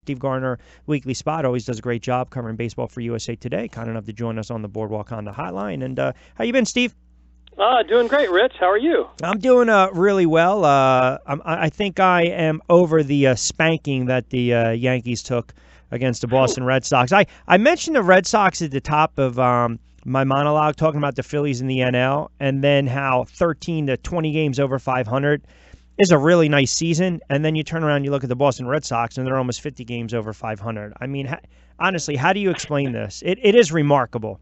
Steve Gardner, Weekly Spot, always does a great job covering baseball for USA Today. Kind enough to join us on the Boardwalk Honda Hotline. And how you been, Steve? Doing great, Rich. How are you? I'm doing really well. I think I am over the spanking that the Yankees took against the Boston Red Sox. I mentioned the Red Sox at the top of my monologue, talking about the Phillies in the NL, and then how 13 to 20 games over 500 is a really nice season. And then you turn around and you look at the Boston Red Sox, and they're almost 50 games over 500. I mean, honestly, how do you explain this? It is remarkable.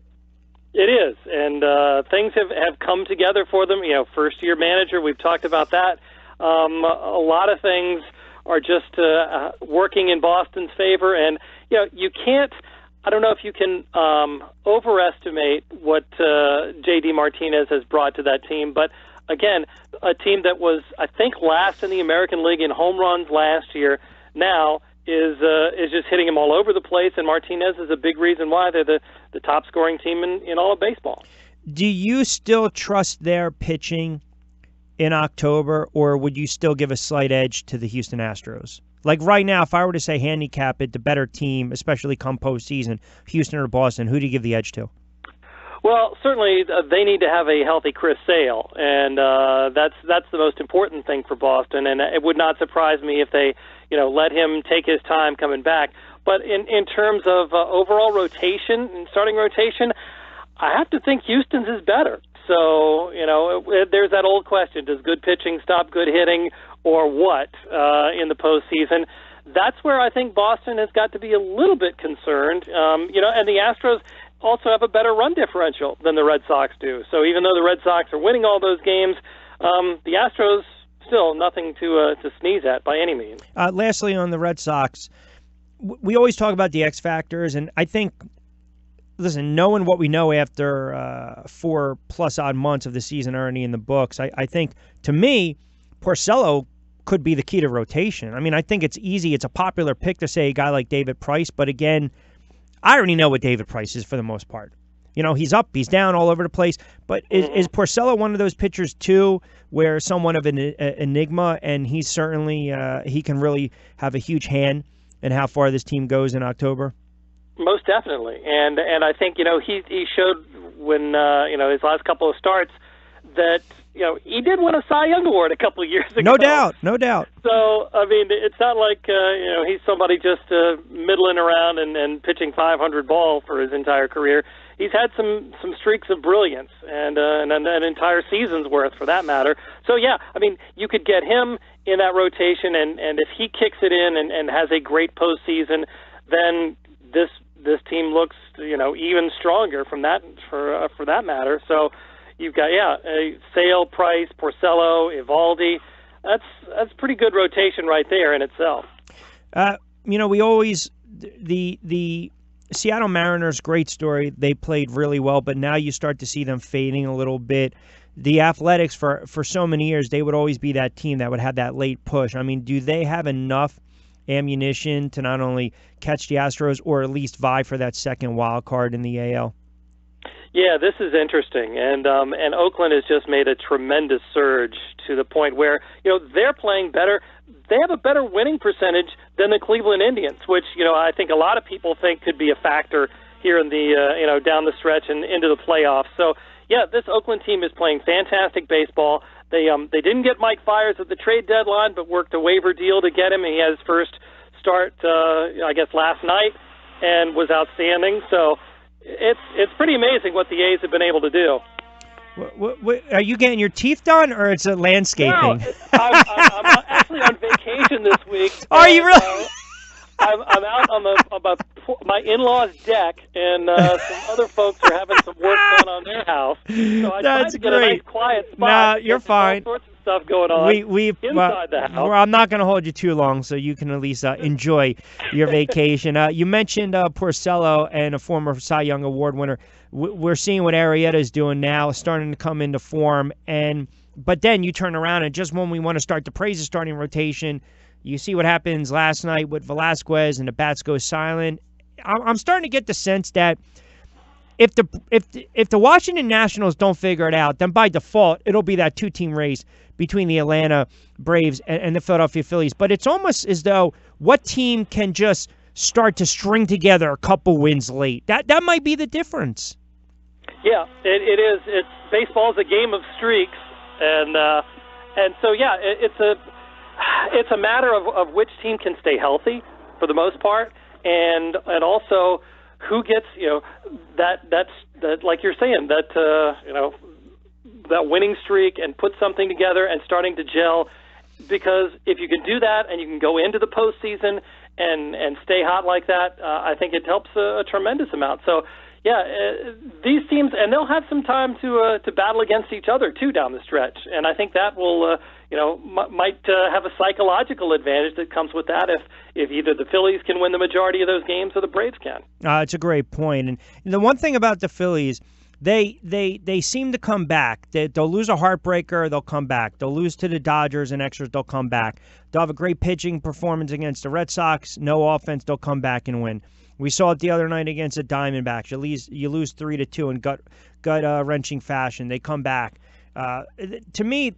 It is, and things have come together for them. You know, first-year manager, we've talked about that. A lot of things are just working in Boston's favor, and you can't. I don't know if you can overestimate what J.D. Martinez has brought to that team, but again, a team that was, I think, last in the American League in home runs last year now is just hitting them all over the place, and Martinez is a big reason why they're the top scoring team in all of baseball. Do you still trust their pitching in October, or would you still give a slight edge to the Houston Astros? Like right now, if I were to say handicap it, the better team, especially come postseason, Houston or Boston, who do you give the edge to? Well, certainly they need to have a healthy Chris Sale, and that's the most important thing for Boston. And it would not surprise me if they, let him take his time coming back. But in terms of overall rotation and starting rotation, I have to think Houston's is better. So there's that old question: does good pitching stop good hitting, or what in the postseason? That's where I think Boston has got to be a little bit concerned. And the Astros also have a better run differential than the Red Sox do. So even though the Red Sox are winning all those games, the Astros still nothing to sneeze at by any means. Lastly, on the Red Sox, we always talk about the X factors, and I think, listen, knowing what we know after 4+ odd months of the season already in the books, I think, to me, Porcello could be the key to rotation. I mean, I think it's easy. It's a popular pick to say a guy like David Price, but again, I already know what David Price is for the most part. He's up, he's down, all over the place. But is Porcello one of those pitchers, too, where somewhat of an enigma, and he's certainly he can really have a huge hand in how far this team goes in October? Most definitely. And I think, he showed when, his last couple of starts that, he did win a Cy Young Award a couple of years ago. No doubt, no doubt. So, I mean, it's not like, he's somebody just middling around and pitching 500 ball for his entire career. He's had some streaks of brilliance and an entire season's worth, for that matter. So, yeah, I mean, you could get him in that rotation, and if he kicks it in and has a great postseason, then this team looks, even stronger from that for that matter. So you've got Sale, Price, Porcello, Eovaldi. That's pretty good rotation right there in itself. We always the Seattle Mariners, great story. They played really well, but now you start to see them fading a little bit. The Athletics, for so many years, they would always be that team that would have that late push. I mean, do they have enough ammunition to not only catch the Astros or at least vie for that second wild card in the AL? Yeah, this is interesting, and Oakland has just made a tremendous surge to the point where they're playing better. They have a better winning percentage than the Cleveland Indians, which I think a lot of people think could be a factor here in the down the stretch and into the playoffs. So yeah, this Oakland team is playing fantastic baseball. They didn't get Mike Fiers at the trade deadline, but worked a waiver deal to get him. He had his first start, I guess, last night, and was outstanding. So it's pretty amazing what the A's have been able to do. What, are you getting your teeth done, or it's a landscaping? No, I'm actually on vacation this week. Are you really? I'm out on my in-laws' deck, and some other folks are having some work done on their house. So I tried to get a nice quiet spot. Nah, you're fine. All sorts of stuff going on inside the house. Well, I'm not going to hold you too long, so you can at least enjoy your vacation. You mentioned Porcello and a former Cy Young Award winner. We're seeing what Arrieta is doing now, starting to come into form. But then you turn around, and just when we want to start to praise the starting rotation, you see what happens last night with Velasquez, and the bats go silent. I'm starting to get the sense that if the Washington Nationals don't figure it out, then by default it'll be that two-team race between the Atlanta Braves and the Philadelphia Phillies. But it's almost as though what team can just start to string together a couple wins late? That might be the difference. Yeah, it is. Baseball is a game of streaks, and so yeah, it's a matter of which team can stay healthy for the most part, and also who gets that like you're saying that winning streak and put something together and starting to gel. Because if you can do that and you can go into the postseason and stay hot like that, I think it helps a tremendous amount. So, yeah, these teams, and they'll have some time to battle against each other too down the stretch, and I think that will might have a psychological advantage that comes with that if either the Phillies can win the majority of those games or the Braves can. It's a great point, and the one thing about the Phillies. They seem to come back. They'll lose a heartbreaker, they'll come back. They'll lose to the Dodgers and extras, they'll come back. They'll have a great pitching performance against the Red Sox, no offense, they'll come back and win. We saw it the other night against the Diamondbacks. You lose 3-2 in gut wrenching fashion. They come back. To me,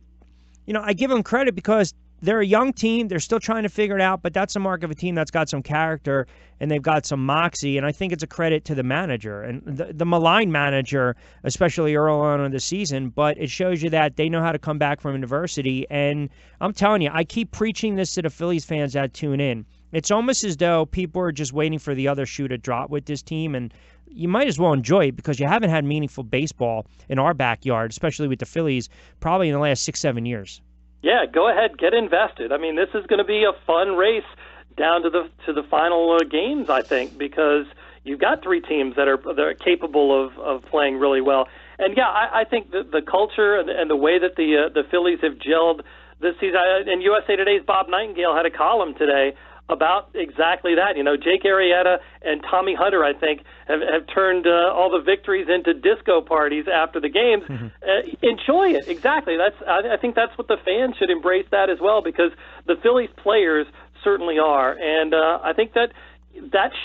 I give them credit because they're a young team. They're still trying to figure it out, but that's a mark of a team that's got some character and they've got some moxie, and I think it's a credit to the manager and the maligned manager, especially early on in the season, but it shows you that they know how to come back from adversity, and I'm telling you, I keep preaching this to the Phillies fans that tune in. It's almost as though people are just waiting for the other shoe to drop with this team, and you might as well enjoy it because you haven't had meaningful baseball in our backyard, especially with the Phillies, probably in the last 6-7 years. Yeah, go ahead, get invested. I mean, this is going to be a fun race down to the final games, I think, because you've got three teams that are capable of playing really well. And yeah, I think the culture and the way that the Phillies have gelled this season. And USA Today's Bob Nightingale had a column today about exactly that. Jake Arrieta and Tommy Hunter, I think, have turned all the victories into disco parties after the games. Enjoy it. Exactly. I think that's what the fans should embrace that as well, because the Phillies players certainly are. And I think that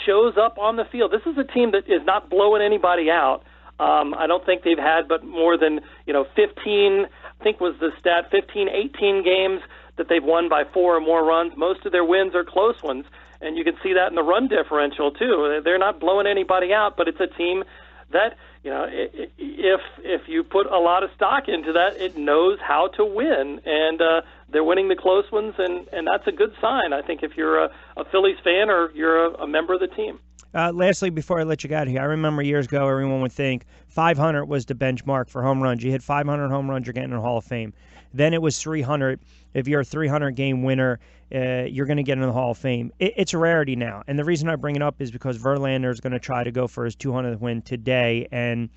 shows up on the field. This is a team that is not blowing anybody out. I don't think they've had but more than 15, I think was the stat, 15, 18 games that they've won by 4 or more runs. Most of their wins are close ones, and you can see that in the run differential too. They're not blowing anybody out, but it's a team that, if you put a lot of stock into that, it knows how to win, and they're winning the close ones, and that's a good sign, I think, if you're a Phillies fan or you're a member of the team. Lastly, before I let you get out of here, I remember years ago everyone would think 500 was the benchmark for home runs. You hit 500 home runs, you're getting in the Hall of Fame. Then it was 300. If you're a 300-game winner, you're going to get in the Hall of Fame. It's a rarity now. And the reason I bring it up is because Verlander is going to try to go for his 200th win today. And,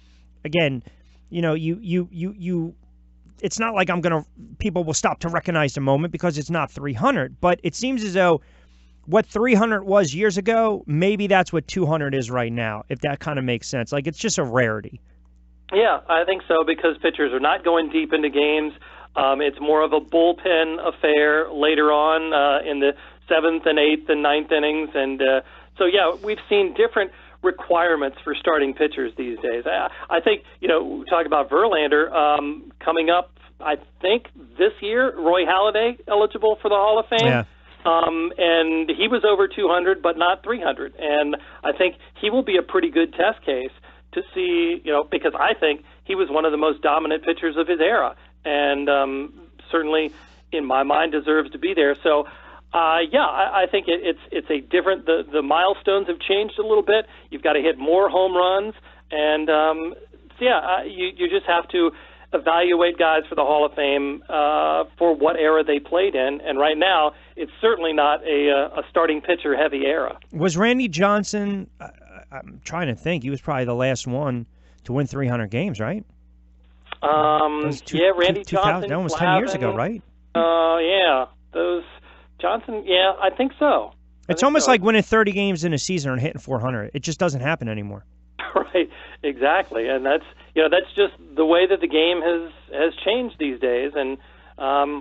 again, it's not like people will stop to recognize the moment because it's not 300. But it seems as though what 300 was years ago, maybe that's what 200 is right now, if that kind of makes sense. Like, it's just a rarity. Yeah, I think so, because pitchers are not going deep into games. It's more of a bullpen affair later on in the 7th and 8th and 9th innings. And so, yeah, we've seen different requirements for starting pitchers these days. I think, we talk about Verlander coming up, I think, this year, Roy Halladay eligible for the Hall of Fame. Yeah. And he was over 200, but not 300. And I think he will be a pretty good test case to see, because I think he was one of the most dominant pitchers of his era. And certainly, in my mind, deserves to be there. So, I think it's a different. The milestones have changed a little bit. You've got to hit more home runs, and you just have to evaluate guys for the Hall of Fame for what era they played in. And right now, it's certainly not a starting pitcher heavy era. Was Randy Johnson? I'm trying to think. He was probably the last one to win 300 games, right? Randy Johnson. That was 10 years ago, right? Yeah. Those Johnson, yeah, I think so. It's almost like winning 30 games in a season and hitting 400. It just doesn't happen anymore. Right, exactly. And that's just the way that the game has changed these days, and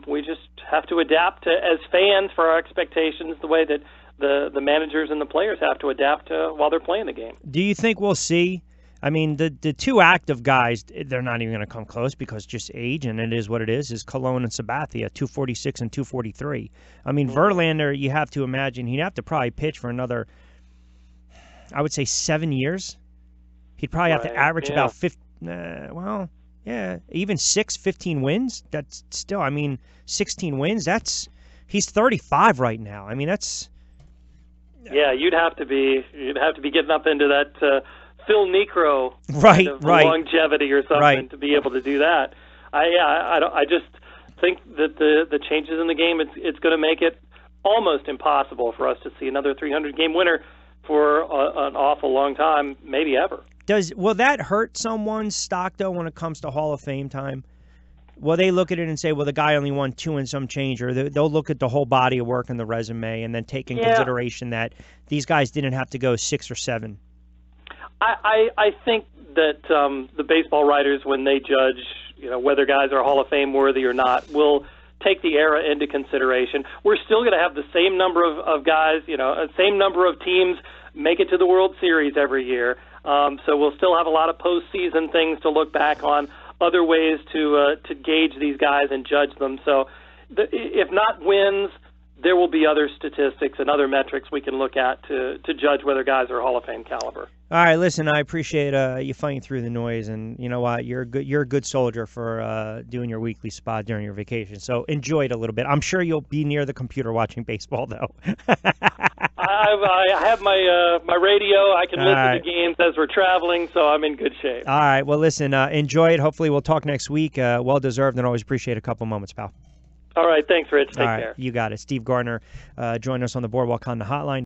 we just have to adapt as fans for our expectations the way that the managers and the players have to adapt while they're playing the game. Do you think we'll see I mean, the two active guys, they're not even going to come close because just age, and it is what it is Cologne and Sabathia, 246 and 243. I mean, Verlander, you have to imagine, he'd have to probably pitch for another, I would say, 7 years. He'd probably have to average about 15 wins. That's still, I mean, 16 wins, he's 35 right now. I mean, that's... Yeah, you'd have to be getting up into that... Phil Necro right, kind of right. longevity or something to be able to do that. I just think that the changes in the game, it's going to make it almost impossible for us to see another 300-game winner for an awful long time, maybe ever. Will that hurt someone's stock, though, when it comes to Hall of Fame time? Will they look at it and say, well, the guy only won 2 and some change, or they'll look at the whole body of work in the resume and then take in consideration that these guys didn't have to go 6 or 7? I think that the baseball writers, when they judge, whether guys are Hall of Fame worthy or not, will take the era into consideration. We're still going to have the same number of guys, same number of teams make it to the World Series every year. So we'll still have a lot of postseason things to look back on, other ways to gauge these guys and judge them. So if not wins, there will be other statistics and other metrics we can look at to judge whether guys are Hall of Fame caliber. All right, listen, I appreciate you fighting through the noise, and you know what, you're a good soldier for doing your weekly spot during your vacation. So enjoy it a little bit. I'm sure you'll be near the computer watching baseball, though. I have my radio. I can listen to games as we're traveling, so I'm in good shape. All right, well, listen, enjoy it. Hopefully we'll talk next week. Well deserved, and always appreciate a couple moments, pal. All right, thanks, Rich. Take care. You got it. Steve Gardner joined us on the Boardwalk Honda Hotline.